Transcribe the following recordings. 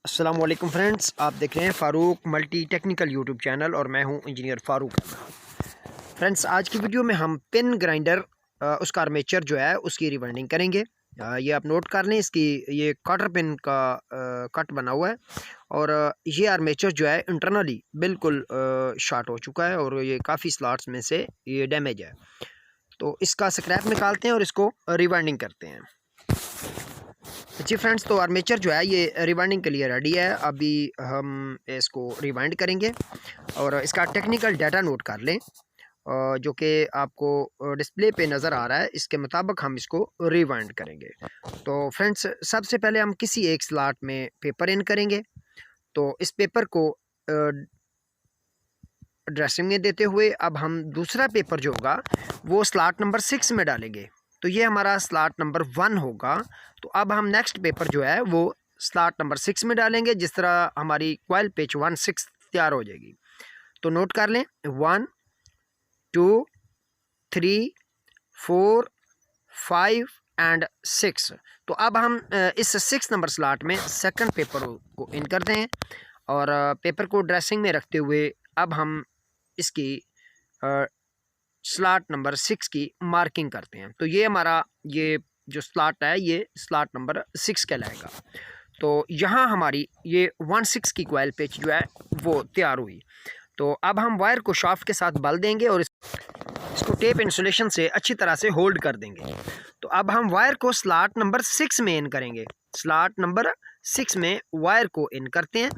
अस्सलाम वालेकुम फ्रेंड्स, आप देख रहे हैं Farooq multi technical YouTube channel और मैं हूं इंजीनियर फ़ारूक। फ्रेंड्स, आज की वीडियो में हम पिन ग्राइंडर उसका आर्मेचर जो है उसकी रिवाइंडिंग करेंगे। ये आप नोट कर लें, इसकी ये क्वार्टर पिन का कट बना हुआ है और ये आर्मेचर जो है इंटरनली बिल्कुल शॉर्ट हो चुका है और ये काफ़ी स्लॉट्स में से ये डैमेज है। तो इसका स्क्रैप निकालते हैं और इसको रिवाइंडिंग करते हैं। जी फ्रेंड्स, तो आर्मेचर जो है ये रिवाइंडिंग के लिए रेडी है। अभी हम इसको रिवाइंड करेंगे और इसका टेक्निकल डाटा नोट कर लें जो कि आपको डिस्प्ले पे नज़र आ रहा है। इसके मुताबिक हम इसको रिवाइंड करेंगे। तो फ्रेंड्स, सबसे पहले हम किसी एक स्लॉट में पेपर इन करेंगे। तो इस पेपर को ड्रेसिंग में देते हुए अब हम दूसरा पेपर जो होगा वो स्लॉट नंबर 6 में डालेंगे। तो ये हमारा स्लॉट नंबर 1 होगा। तो अब हम नेक्स्ट पेपर जो है वो स्लॉट नंबर 6 में डालेंगे, जिस तरह हमारी कॉइल पिच 1/6 तैयार हो जाएगी। तो नोट कर लें 1 2 3 4 5 एंड 6। तो अब हम इस 6 नंबर स्लॉट में सेकंड पेपर को इन करते हैं और पेपर को ड्रेसिंग में रखते हुए अब हम इसकी स्लॉट नंबर 6 की मार्किंग करते हैं। तो ये हमारा ये जो स्लॉट है ये स्लॉट नंबर 6 कहलाएगा। तो यहाँ हमारी ये 1/6 की कॉइल पिच जो है वो तैयार हुई। तो अब हम वायर को शाफ्ट के साथ बल देंगे और इसको टेप इंसुलेशन से अच्छी तरह से होल्ड कर देंगे। तो अब हम वायर को स्लॉट नंबर 6 में इन करेंगे। स्लॉट नंबर 6 में वायर को इन करते हैं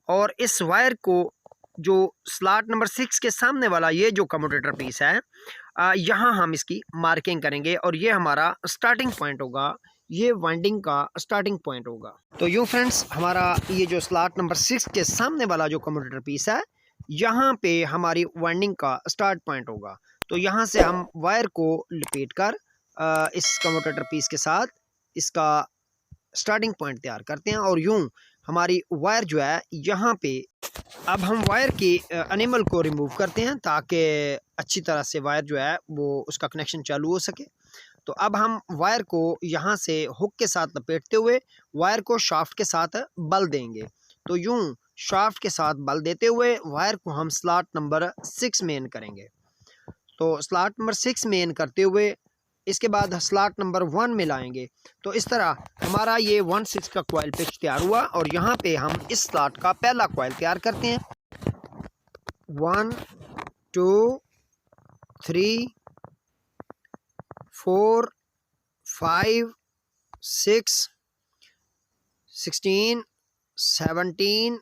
और इस वायर को जो स्लॉट नंबर 6 के सामने वाला ये जो कम्यूटेटर पीस है यहाँ हम इसकी मार्किंग करेंगे और ये हमारा स्टार्टिंग पॉइंट होगा, ये वाइंडिंग का स्टार्टिंग पॉइंट होगा। तो यूँ फ्रेंड्स, हमारा ये जो स्लॉट नंबर 6 के सामने वाला जो कम्यूटेटर पीस है यहाँ पे हमारी वाइंडिंग का स्टार्ट पॉइंट होगा। तो यहाँ से हम वायर को लपेट कर इस कम्यूटेटर पीस के साथ इसका स्टार्टिंग पॉइंट तैयार करते हैं और यूँ हमारी वायर जो है यहाँ पे अब हम वायर की एनिमल को रिमूव करते हैं ताकि अच्छी तरह से वायर जो है वो उसका कनेक्शन चालू हो सके। तो अब हम वायर को यहाँ से हुक के साथ लपेटते हुए वायर को शाफ्ट के साथ बल देंगे। तो यूँ शाफ्ट के साथ बल देते हुए वायर को हम स्लॉट नंबर 6 में इन करेंगे। तो स्लॉट नंबर 6 में इन करते हुए इसके बाद स्लॉट नंबर 1 में लाएंगे। तो इस तरह हमारा ये 1/6 का कॉइल पिच तैयार हुआ और यहाँ पे हम इस स्लॉट का पहला कॉइल तैयार करते हैं। 1 2 3 4 5 6 16 17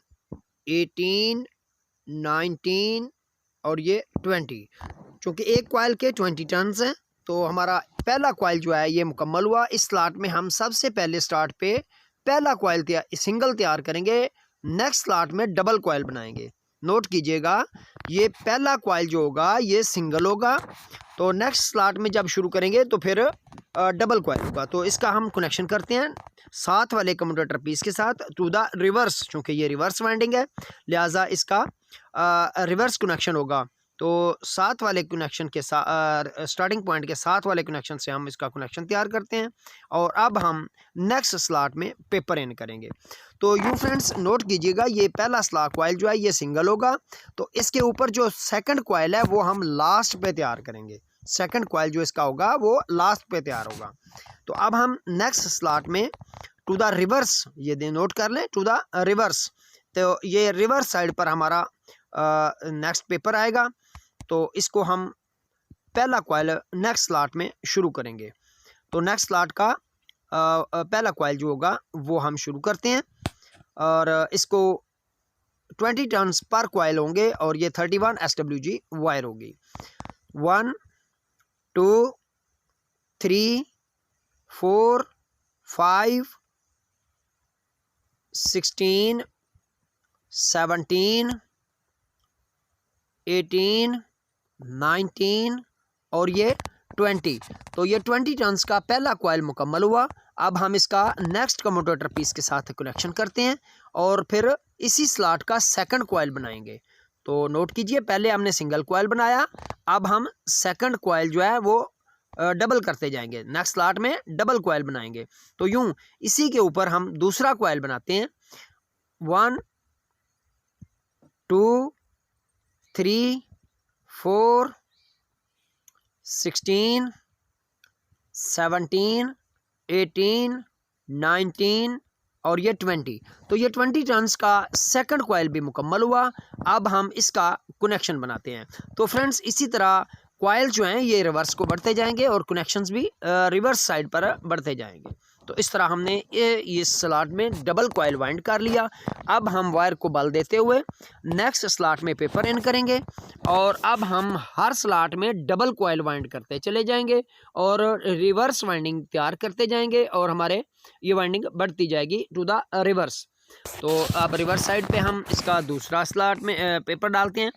18 19 और ये 20। चूँकि एक कॉइल के 20 टर्न्स हैं तो हमारा पहला कॉइल जो है ये मुकम्मल हुआ। इस स्लॉट में हम सबसे पहले स्टार्ट पे पहला कॉइल सिंगल तैयार करेंगे, नेक्स्ट स्लॉट में डबल कॉइल बनाएंगे। नोट कीजिएगा, ये पहला कॉइल जो होगा ये सिंगल होगा, तो नेक्स्ट स्लॉट में जब शुरू करेंगे तो फिर डबल कॉइल होगा। तो इसका हम कनेक्शन करते हैं साथ वाले कम्यूटेटर पीस के साथ टू द रिवर्स। चूँकि ये रिवर्स वाइंडिंग है लिहाजा इसका रिवर्स कनेक्शन होगा। तो साथ वाले कनेक्शन के साथ स्टार्टिंग पॉइंट के साथ वाले कनेक्शन से हम इसका कनेक्शन तैयार करते हैं और अब हम नेक्स्ट स्लॉट में पेपर इन करेंगे। तो यू फ्रेंड्स नोट कीजिएगा, ये पहला स्लॉट कॉइल जो है ये सिंगल होगा। तो इसके ऊपर जो सेकंड कॉइल है वो हम लास्ट पे तैयार करेंगे। सेकंड कॉइल जो इसका होगा वो लास्ट पे तैयार होगा। तो अब हम नेक्स्ट स्लॉट में टू द रिवर्स, ये नोट कर लें, टू द रिवर्स। तो ये रिवर्स साइड पर हमारा नेक्स्ट पेपर आएगा। तो इसको हम पहला कॉइल नेक्स्ट स्लॉट में शुरू करेंगे। तो नेक्स्ट स्लॉट का पहला कॉइल जो होगा वो हम शुरू करते हैं और इसको 20 टर्न्स पर कॉइल होंगे और ये 31 SWG वायर होगी। 1 2 3 4 5 16 17 18 19 और ये 20। तो ये 20 टर्न्स का पहला कॉइल मुकम्मल हुआ। अब हम इसका नेक्स्ट कम्यूटेटर पीस के साथ कनेक्शन करते हैं और फिर इसी स्लॉट का सेकंड कॉइल बनाएंगे। तो नोट कीजिए, पहले हमने सिंगल कॉइल बनाया, अब हम सेकंड कॉइल जो है वो डबल करते जाएंगे। नेक्स्ट स्लॉट में डबल कॉइल बनाएंगे। तो यूं इसी के ऊपर हम दूसरा कॉइल बनाते हैं। 1 2 3 4 16 17 18 19 और ये 20। तो ये 20 टर्न्स का सेकंड कॉइल भी मुकम्मल हुआ। अब हम इसका कनेक्शन बनाते हैं। तो फ्रेंड्स इसी तरह कॉइल जो हैं ये रिवर्स को बढ़ते जाएंगे और कनेक्शंस भी रिवर्स साइड पर बढ़ते जाएंगे। तो इस तरह हमने ये स्लॉट में डबल कॉइल वाइंड कर लिया। अब हम वायर को बल देते हुए नेक्स्ट स्लॉट में पेपर इन करेंगे और अब हम हर स्लॉट में डबल कॉइल वाइंड करते चले जाएंगे और रिवर्स वाइंडिंग तैयार करते जाएंगे और हमारे ये वाइंडिंग बढ़ती जाएगी टू द रिवर्स। तो अब रिवर्स साइड पे हम इसका दूसरा स्लॉट में पेपर डालते हैं।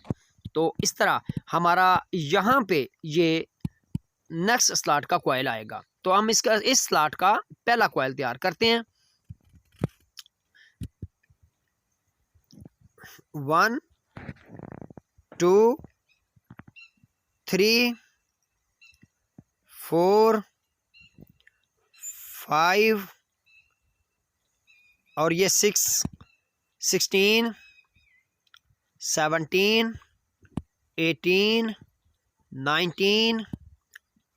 तो इस तरह हमारा यहाँ पे ये नेक्स्ट स्लॉट का कॉइल आएगा। तो हम इस स्लॉट का पहला कॉइल तैयार करते हैं। 1 2 3 4 5 और ये 6 16 17 18 19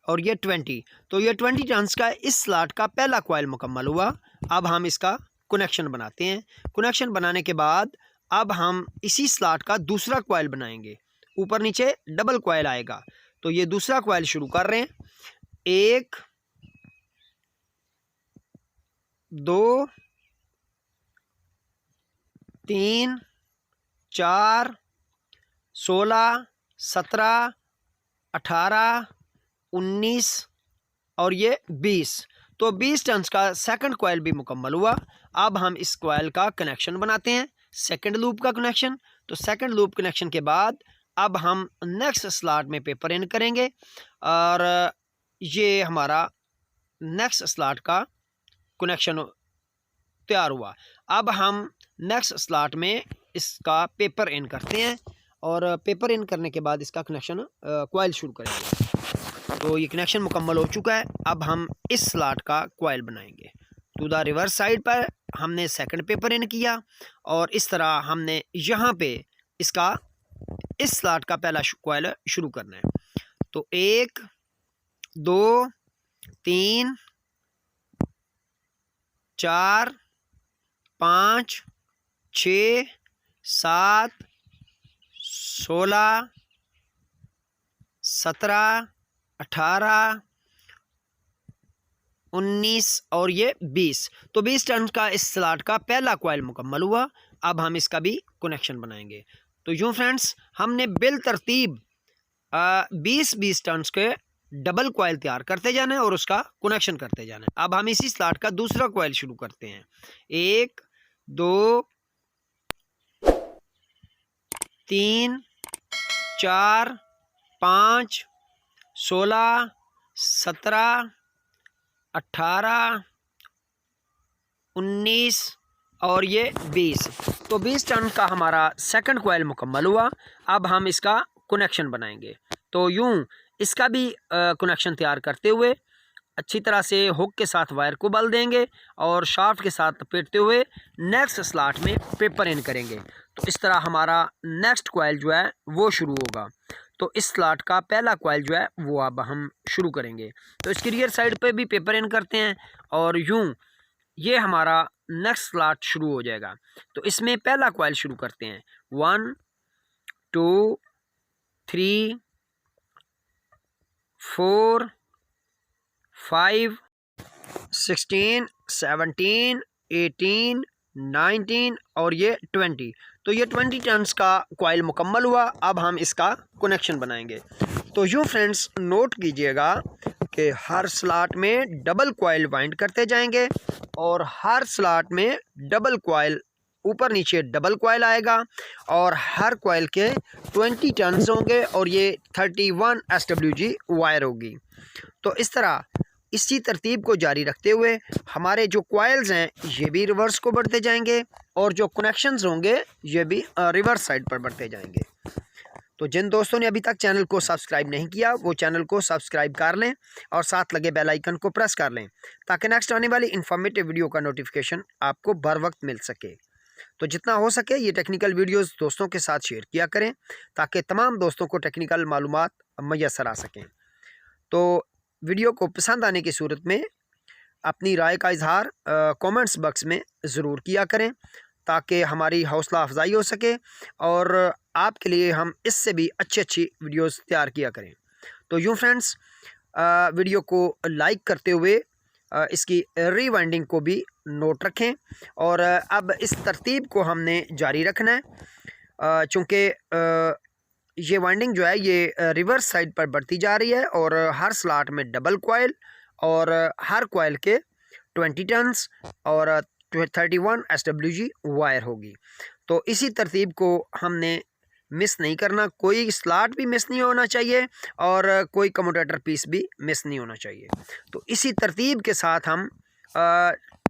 और ये 20। तो ये 20 टर्न्स का इस स्लॉट का पहला कॉइल मुकम्मल हुआ। अब हम इसका कनेक्शन बनाते हैं। कनेक्शन बनाने के बाद अब हम इसी स्लॉट का दूसरा कॉइल बनाएंगे। ऊपर नीचे डबल कॉइल आएगा। तो ये दूसरा कॉइल शुरू कर रहे हैं। 1 2 3 4 16 17 18 19 और ये 20। तो 20 टर्न्स का सेकंड कॉइल भी मुकम्मल हुआ। अब हम इस कॉइल का कनेक्शन बनाते हैं, सेकंड लूप का कनेक्शन। तो सेकंड लूप कनेक्शन के बाद अब हम नेक्स्ट स्लॉट में पेपर इन करेंगे और ये हमारा नेक्स्ट स्लॉट का कनेक्शन तैयार हुआ। अब हम नेक्स्ट स्लॉट में इसका पेपर इन करते हैं और पेपर इन करने के बाद इसका कनेक्शन कॉइल शुरू करेंगे। तो ये कनेक्शन मुकम्मल हो चुका है। अब हम इस स्लॉट का कॉइल बनाएंगे। टू द रिवर्स साइड पर हमने सेकंड पेपर इन किया और इस तरह हमने यहाँ पे इसका इस स्लॉट का पहला कॉइल शुरू करना है। तो 1 2 3 4 5 6 7 16 17 18 19 और ये 20। तो 20 टर्न्स का इस स्लॉट का पहला कॉइल मुकम्मल हुआ। अब हम इसका भी कनेक्शन बनाएंगे। तो यूँ फ्रेंड्स हमने बिल तरतीब 20-20 टर्न्स के डबल कॉइल तैयार करते जाना है और उसका कनेक्शन करते जाना है। अब हम इसी स्लॉट का दूसरा कॉइल शुरू करते हैं। 1 2 3 4 5 16 17 18 19 और ये 20। तो 20 टर्न का हमारा सेकंड कॉइल मुकम्मल हुआ। अब हम इसका कनेक्शन बनाएंगे। तो यूं इसका भी कनेक्शन तैयार करते हुए अच्छी तरह से हुक के साथ वायर को बल देंगे और शाफ्ट के साथ लपेटते हुए नेक्स्ट स्लॉट में पेपर इन करेंगे। तो इस तरह हमारा नेक्स्ट कॉइल जो है वो शुरू होगा। तो इस स्लॉट का पहला कॉइल जो है वो अब हम शुरू करेंगे। तो इसकी रियर साइड पे भी पेपर इन करते हैं और यूं ये हमारा नेक्स्ट स्लॉट शुरू हो जाएगा। तो इसमें पहला कॉइल शुरू करते हैं। 1 2 3 4 5 16 17 18 19 और ये 20। तो ये 20 टर्न्स का कॉइल मुकम्मल हुआ। अब हम इसका कनेक्शन बनाएंगे। तो यूँ फ्रेंड्स नोट कीजिएगा कि हर स्लॉट में डबल कॉइल वाइंड करते जाएंगे और हर स्लॉट में डबल कॉइल ऊपर नीचे डबल कॉइल आएगा और हर कॉइल के 20 टर्न्स होंगे और ये 31 SWG वायर होगी। तो इस तरह इसी तरतीब को जारी रखते हुए हमारे जो कॉइल्स हैं ये भी रिवर्स को बढ़ते जाएंगे और जो कनेक्शंस होंगे ये भी रिवर्स साइड पर बढ़ते जाएंगे। तो जिन दोस्तों ने अभी तक चैनल को सब्सक्राइब नहीं किया वो चैनल को सब्सक्राइब कर लें और साथ लगे बेल आइकन को प्रेस कर लें ताकि नेक्स्ट आने वाली इन्फॉर्मेटिव वीडियो का नोटिफिकेशन आपको बर वक्त मिल सके। तो जितना हो सके ये टेक्निकल वीडियोस दोस्तों के साथ शेयर किया करें ताकि तमाम दोस्तों को टेक्निकल मालूमात मैसर आ सकें। तो वीडियो को पसंद आने की सूरत में अपनी राय का इजहार कमेंट्स बॉक्स में ज़रूर किया करें ताकि हमारी हौसला अफजाई हो सके और आपके लिए हम इससे भी अच्छी अच्छी वीडियोस तैयार किया करें। तो यूँ फ्रेंड्स, वीडियो को लाइक करते हुए इसकी रीवाइंडिंग को भी नोट रखें और अब इस तरतीब को हमने जारी रखना है चूँकि ये वाइंडिंग जो है ये रिवर्स साइड पर बढ़ती जा रही है और हर स्लॉट में डबल कॉइल और हर कॉइल के 20 टर्न्स और 31 SWG वायर होगी। तो इसी तरतीब को हमने मिस नहीं करना, कोई स्लॉट भी मिस नहीं होना चाहिए और कोई कम्यूटेटर पीस भी मिस नहीं होना चाहिए। तो इसी तरतीब के साथ हम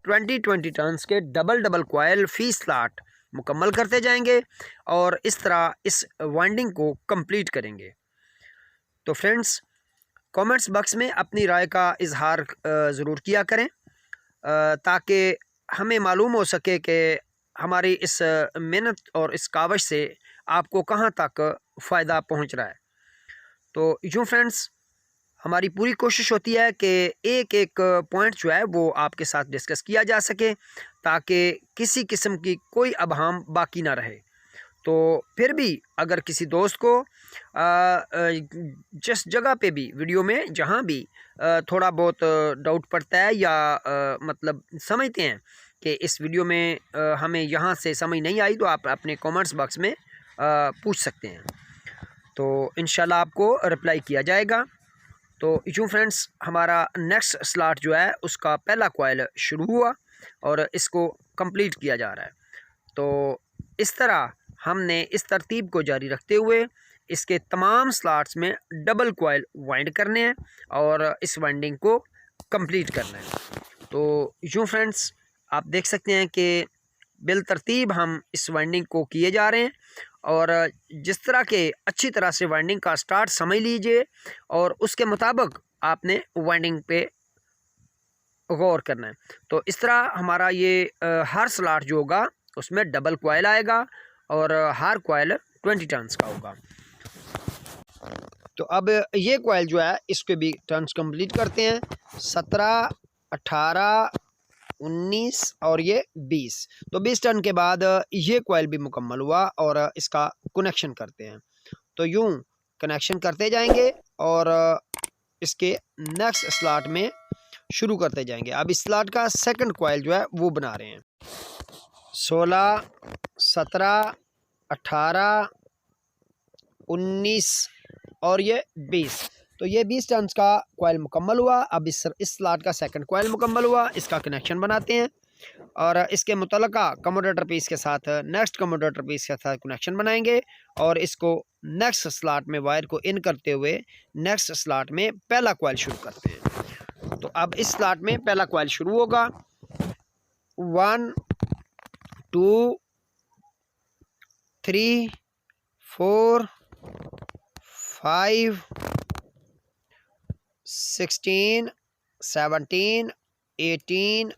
20 टर्न्स के डबल कॉइल फी स्लॉट मुकम्मल करते जाएंगे और इस तरह इस वाइंडिंग को कंप्लीट करेंगे। तो फ्रेंड्स, कमेंट्स बॉक्स में अपनी राय का इजहार ज़रूर किया करें ताकि हमें मालूम हो सके कि हमारी इस मेहनत और इस काविश से आपको कहां तक फ़ायदा पहुंच रहा है। तो यूँ फ्रेंड्स, हमारी पूरी कोशिश होती है कि एक एक पॉइंट जो है वो आपके साथ डिस्कस किया जा सके ताकि किसी किस्म की कोई अबहम बाकी ना रहे। तो फिर भी अगर किसी दोस्त को जिस जगह पे भी वीडियो में जहाँ भी थोड़ा बहुत डाउट पड़ता है या मतलब समझते हैं कि इस वीडियो में हमें यहाँ से समझ नहीं आई, तो आप अपने कमेंट्स बॉक्स में पूछ सकते हैं। तो इंशाल्लाह आपको रिप्लाई किया जाएगा। तो यूँ फ्रेंड्स, हमारा नेक्स्ट स्लॉट जो है उसका पहला कॉइल शुरू हुआ और इसको कंप्लीट किया जा रहा है। तो इस तरह हमने इस तरतीब को जारी रखते हुए इसके तमाम स्लॉट्स में डबल कॉइल वाइंड करने हैं और इस वाइंडिंग को कंप्लीट करना है। तो यूँ फ्रेंड्स, आप देख सकते हैं कि बिल तरतीब हम इस वाइंडिंग को किए जा रहे हैं और जिस तरह के अच्छी तरह से वाइंडिंग का स्टार्ट समझ लीजिए और उसके मुताबिक आपने वाइंडिंग पे गौर करना है। तो इस तरह हमारा ये हर स्लॉट जो होगा उसमें डबल कॉइल आएगा और हर कॉइल 20 टर्न्स का होगा। तो अब ये कॉइल जो है इसके भी टर्न्स कंप्लीट करते हैं, 17, 18, 19 और ये 20। तो 20 टर्न के बाद ये कॉइल भी मुकम्मल हुआ और इसका कनेक्शन करते हैं। तो यूँ कनेक्शन करते जाएंगे और इसके नेक्स्ट स्लॉट में शुरू करते जाएंगे। अब इस स्लॉट का सेकंड कॉइल जो है वो बना रहे हैं। 16, 17, 18, 19 और ये 20। तो ये 20 टर्न्स का कॉइल मुकम्मल हुआ। अब इस स्लॉट का सेकंड कॉइल मुकम्मल हुआ, इसका कनेक्शन बनाते हैं और इसके मुतल्लिका कम्यूटेटर पीस के साथ नेक्स्ट कम्यूटेटर पीस के साथ कनेक्शन बनाएंगे और इसको नेक्स्ट स्लॉट में वायर को इन करते हुए नेक्स्ट स्लॉट में पहला कॉइल शुरू करते हैं। तो अब इस स्लॉट में पहला कॉइल शुरू होगा। 1, 2, 3, 4, 5, 16, 17, 18,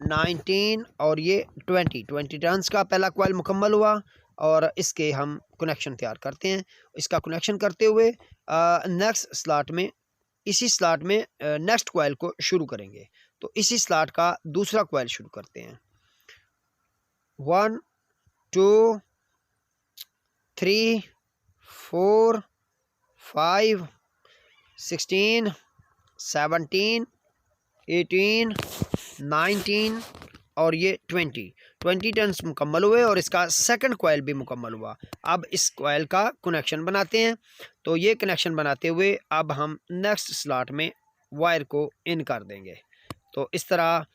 19 और ये 20 टर्न्स का पहला कॉइल मुकम्मल हुआ और इसके हम कनेक्शन तैयार करते हैं। इसका कनेक्शन करते हुए नेक्स्ट स्लॉट में इसी स्लॉट में नेक्स्ट कॉइल को शुरू करेंगे। तो इसी स्लॉट का दूसरा कॉइल शुरू करते हैं। 1, 2, 3, 4, 5, 16, 17, 18, 19 और ये 20 टर्न्स मुकम्मल हुए और इसका सेकंड कॉइल भी मुकम्मल हुआ। अब इस कॉइल का कनेक्शन बनाते हैं। तो ये कनेक्शन बनाते हुए अब हम नेक्स्ट स्लॉट में वायर को इन कर देंगे। तो इस तरह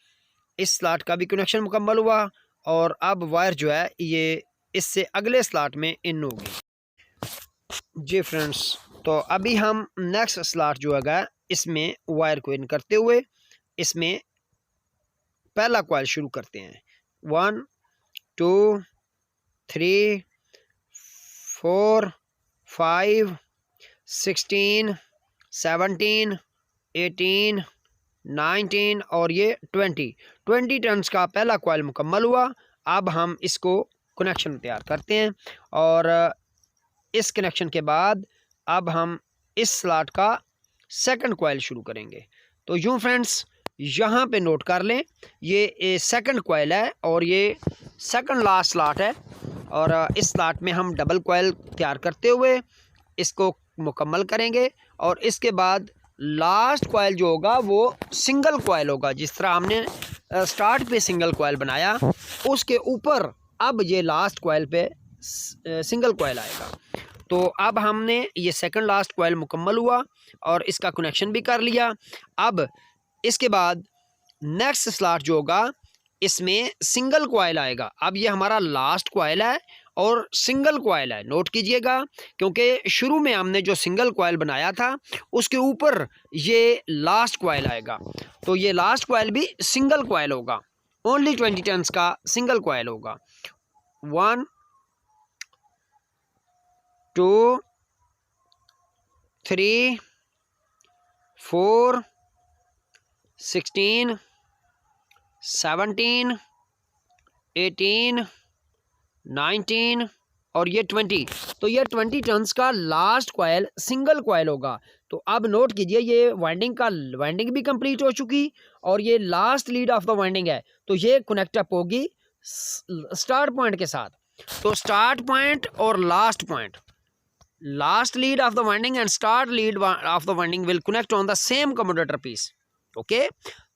इस स्लॉट का भी कनेक्शन मुकम्मल हुआ और अब वायर जो है ये इससे अगले स्लॉट में इन होगी। जी फ्रेंड्स, तो अभी हम नेक्स्ट स्लॉट जो है इसमें वायर को इन करते हुए इसमें पहला कॉइल शुरू करते हैं। 1, 2, 3, 4, 5, 16, 17, 18, 19 और ये 20 टर्न्स का पहला कॉइल मुकम्मल हुआ। अब हम इसको कनेक्शन तैयार करते हैं और इस कनेक्शन के बाद अब हम इस स्लॉट का सेकंड कॉइल शुरू करेंगे। तो यूँ फ्रेंड्स यहाँ पे नोट कर लें, ये सेकंड कॉइल है और ये सेकंड लास्ट स्लॉट है और इस स्लॉट में हम डबल कॉइल तैयार करते हुए इसको मुकम्मल करेंगे और इसके बाद लास्ट कॉइल जो होगा वो सिंगल कॉइल होगा। जिस तरह हमने स्टार्ट पे सिंगल कॉइल बनाया उसके ऊपर अब ये लास्ट कॉइल पे सिंगल कॉइल आएगा। तो अब हमने ये सेकंड लास्ट कॉइल मुकम्मल हुआ और इसका कनेक्शन भी कर लिया। अब इसके बाद नेक्स्ट स्लॉट जो होगा इसमें सिंगल कॉइल आएगा। अब ये हमारा लास्ट कॉइल है और सिंगल कॉइल है, नोट कीजिएगा, क्योंकि शुरू में हमने जो सिंगल कॉइल बनाया था उसके ऊपर ये लास्ट कॉइल आएगा। तो ये लास्ट कॉइल भी सिंगल कॉइल होगा, ओनली 20 टर्न्स का सिंगल कॉइल होगा। 1 2 3 4 16 17 18 19 और ये 20। तो ये 20 टर्न्स का लास्ट कॉइल सिंगल कॉइल होगा। तो अब नोट कीजिए ये वाइंडिंग भी कंप्लीट हो चुकी और ये last lead of the winding है। तो ये कनेक्ट अप होगी स्टार्ट पॉइंट के साथ। तो स्टार्ट पॉइंट और last point, last lead of the winding and start lead of the winding will connect on the same commutator piece. Okay,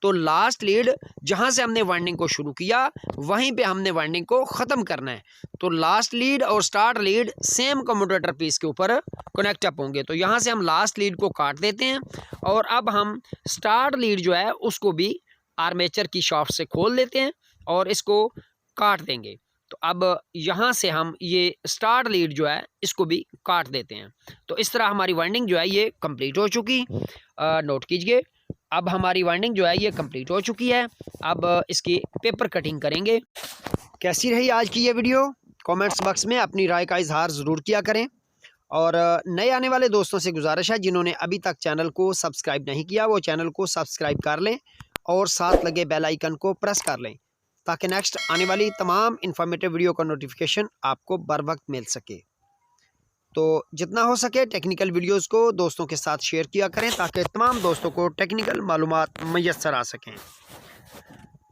तो last lead जहां से हमने वाइंडिंग को शुरू किया वहीं पे हमने वाइंडिंग को ख़त्म करना है। तो लास्ट लीड और start lead same commutator piece के ऊपर कनेक्ट अप होंगे। तो यहाँ से हम लास्ट लीड को काट देते हैं और अब हम स्टार्ट लीड जो है उसको भी आर्मेचर की शाफ्ट से खोल लेते हैं और इसको काट देंगे। तो अब यहाँ से हम ये स्टार्ट लीड जो है इसको भी काट देते हैं। तो इस तरह हमारी वाइंडिंग जो है ये कंप्लीट हो चुकी। नोट कीजिए, अब हमारी वाइंडिंग जो है ये कंप्लीट हो चुकी है। अब इसकी पेपर कटिंग करेंगे। कैसी रही आज की ये वीडियो? कमेंट्स बॉक्स में अपनी राय का इजहार ज़रूर किया करें और नए आने वाले दोस्तों से गुजारिश है जिन्होंने अभी तक चैनल को सब्सक्राइब नहीं किया वो चैनल को सब्सक्राइब कर लें और साथ लगे बेल आइकन को प्रेस कर लें ताकि नेक्स्ट आने वाली तमाम इन्फॉर्मेटिव वीडियो का नोटिफिकेशन आपको बर वक्त मिल सके। तो जितना हो सके टेक्निकल वीडियोस को दोस्तों के साथ शेयर किया करें ताकि तमाम दोस्तों को टेक्निकल मालूमात मैसर आ सकें।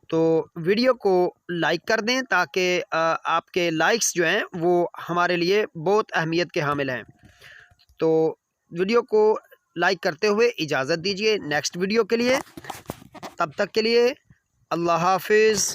तो वीडियो को लाइक कर दें ताकि आपके लाइक्स जो हैं वो हमारे लिए बहुत अहमियत के हामिल हैं। तो वीडियो को लाइक करते हुए इजाज़त दीजिए नेक्स्ट वीडियो के लिए। तब तक के लिए अल्लाह हाफिज़।